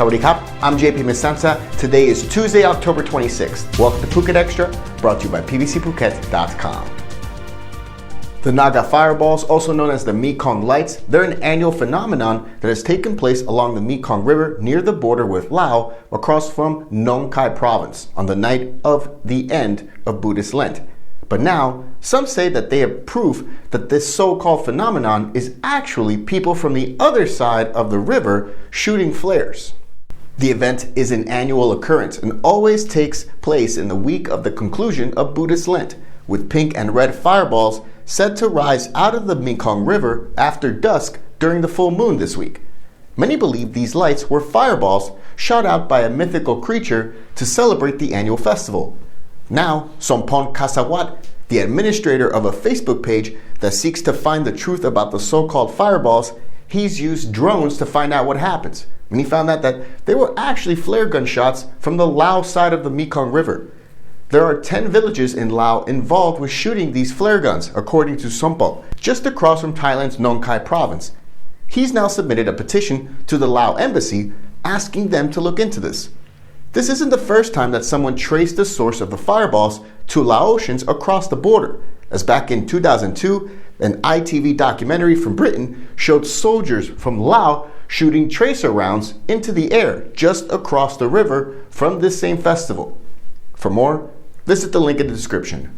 Sawadee Kap, I'm JP Mestanza. Today is Tuesday, October 26th. Welcome to Phuket Extra, brought to you by pvcphuket.com. The Naga fireballs, also known as the Mekong lights, they're an annual phenomenon that has taken place along the Mekong River near the border with Laos across from Nong Khai province on the night of the end of Buddhist Lent. But now, some say that they have proof that this so-called phenomenon is actually people from the other side of the river shooting flares. The event is an annual occurrence and always takes place in the week of the conclusion of Buddhist Lent, with pink and red fireballs said to rise out of the Mekong River after dusk during the full moon this week. Many believe these lights were fireballs shot out by a mythical creature to celebrate the annual festival. Now, Sompon Kasawat, the administrator of a Facebook page that seeks to find the truth about the so-called fireballs, he's used drones to find out what happens. And he found out that they were actually flare gun shots from the Laos side of the Mekong River. There are 10 villages in Laos involved with shooting these flare guns, according to Sompo, just across from Thailand's Nong Khai province. He's now submitted a petition to the Laos embassy asking them to look into this. This isn't the first time that someone traced the source of the fireballs to Laotians across the border, as back in 2002, an ITV documentary from Britain showed soldiers from Laos shooting tracer rounds into the air just across the river from this same festival. For more, visit the link in the description.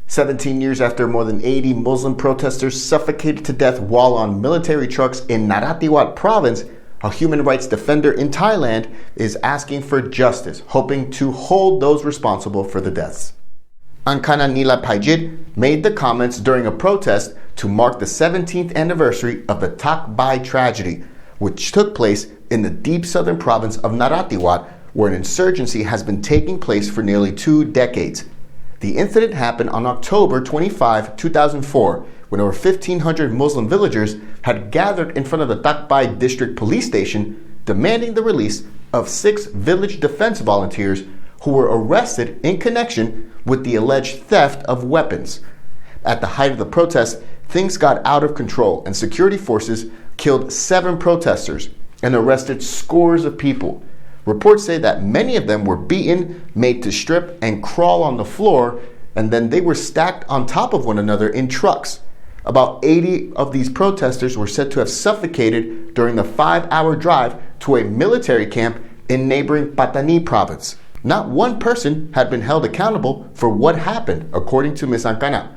17 years after more than 80 Muslim protesters suffocated to death while on military trucks in Narathiwat province, a human rights defender in Thailand is asking for justice, hoping to hold those responsible for the deaths. Ankana Nila Paijit made the comments during a protest to mark the 17th anniversary of the Tak Bai tragedy, which took place in the deep southern province of Narathiwat, where an insurgency has been taking place for nearly 2 decades. The incident happened on October 25, 2004, when over 1,500 Muslim villagers had gathered in front of the Tak Bai district police station demanding the release of 6 village defense volunteers who were arrested in connection with the alleged theft of weapons. At the height of the protest, things got out of control and security forces killed 7 protesters and arrested scores of people. Reports say that many of them were beaten, made to strip and crawl on the floor, and then they were stacked on top of one another in trucks. About 80 of these protesters were said to have suffocated during the 5-hour drive to a military camp in neighboring Pattani province. Not one person had been held accountable for what happened, according to Ms. Ankana,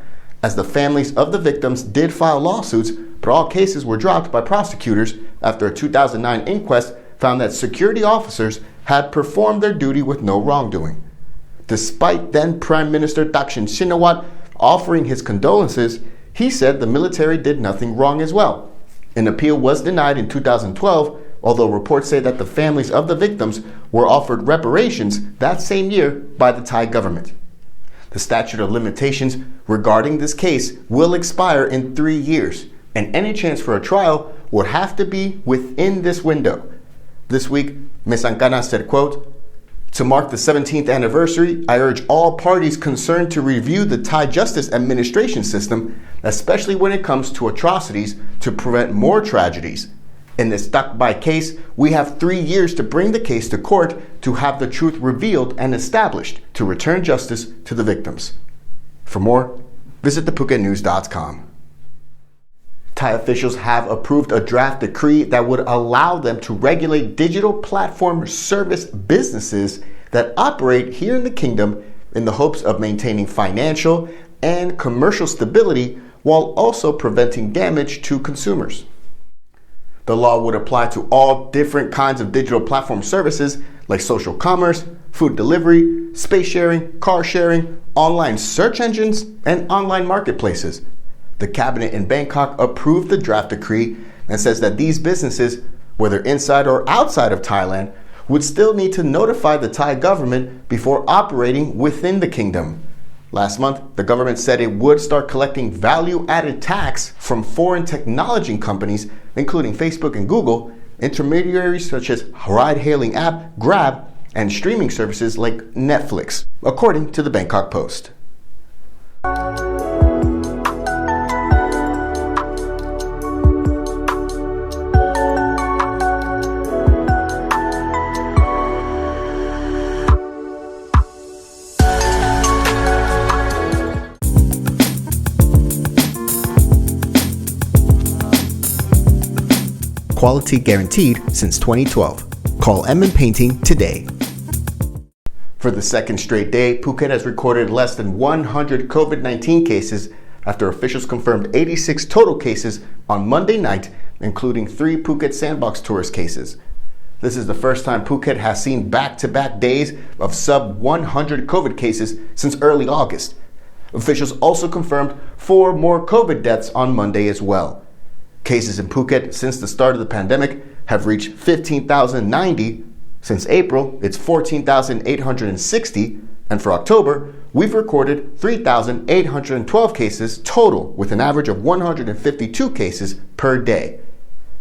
as the families of the victims did file lawsuits, but all cases were dropped by prosecutors after a 2009 inquest found that security officers had performed their duty with no wrongdoing. Despite then Prime Minister Thaksin Shinawatra offering his condolences, he said the military did nothing wrong as well. An appeal was denied in 2012, although reports say that the families of the victims were offered reparations that same year by the Thai government. The statute of limitations regarding this case will expire in 3 years, and any chance for a trial would have to be within this window. This week, Ms. Ankana said, quote, "To mark the 17th anniversary, I urge all parties concerned to review the Thai justice administration system, especially when it comes to atrocities, to prevent more tragedies. In this Tak Bai case, we have 3 years to bring the case to court to have the truth revealed and established to return justice to the victims." For more, visit thephuket.com. Thai officials have approved a draft decree that would allow them to regulate digital platform service businesses that operate here in the kingdom in the hopes of maintaining financial and commercial stability while also preventing damage to consumers. The law would apply to all different kinds of digital platform services like social commerce, food delivery, space sharing, car sharing, online search engines, and online marketplaces. The cabinet in Bangkok approved the draft decree and says that these businesses, whether inside or outside of Thailand, would still need to notify the Thai government before operating within the kingdom. Last month, the government said it would start collecting value-added tax from foreign technology companies, including Facebook and Google, intermediaries such as ride-hailing app Grab, and streaming services like Netflix, according to the Bangkok Post. quality guaranteed since 2012. Call M Painting today. For the second straight day, Phuket has recorded less than 100 COVID-19 cases after officials confirmed 86 total cases on Monday night, including 3 Phuket Sandbox tourist cases. This is the first time Phuket has seen back-to-back days of sub-100 COVID cases since early August. Officials also confirmed 4 more COVID deaths on Monday as well. Cases in Phuket since the start of the pandemic have reached 15,090. Since April, it's 14,860, and for October, we've recorded 3,812 cases total, with an average of 152 cases per day.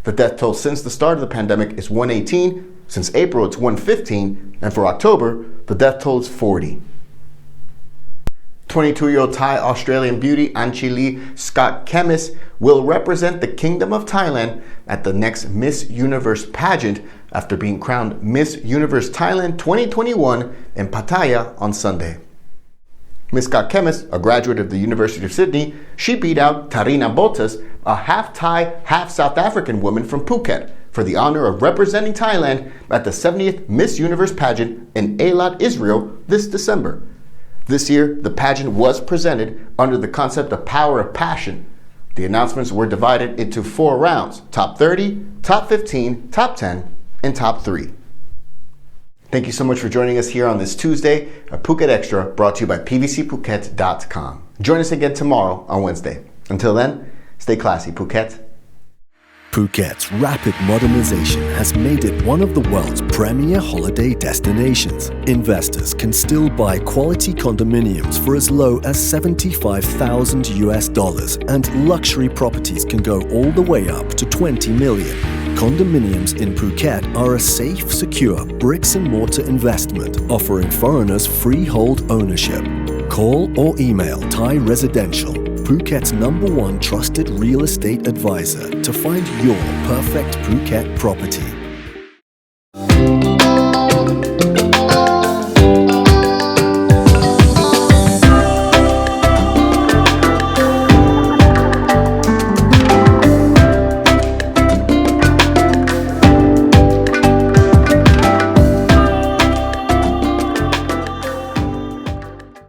The death toll since the start of the pandemic is 118, since April it's 115, and for October, the death toll is 40. 22-year-old Thai-Australian beauty Anchili Scott Kemmis will represent the Kingdom of Thailand at the next Miss Universe pageant after being crowned Miss Universe Thailand 2021 in Pattaya on Sunday. Miss Scott Kemmis, a graduate of the University of Sydney, she beat out Tarina Botas, a half-Thai, half-South African woman from Phuket, for the honor of representing Thailand at the 70th Miss Universe pageant in Eilat, Israel this December. This year, the pageant was presented under the concept of Power of Passion. The announcements were divided into 4 rounds: Top 30, Top 15, Top 10, and Top 3. Thank you so much for joining us here on this Tuesday at Phuket Extra, brought to you by pvcphuket.com. Join us again tomorrow on Wednesday. Until then, stay classy, Phuket. Phuket's rapid modernization has made it one of the world's premier holiday destinations. Investors can still buy quality condominiums for as low as $75,000, and luxury properties can go all the way up to $20 million. Condominiums in Phuket are a safe, secure bricks-and-mortar investment offering foreigners freehold ownership. Call or email Thai Residential, Phuket's #1 trusted real estate advisor, to find your perfect Phuket property.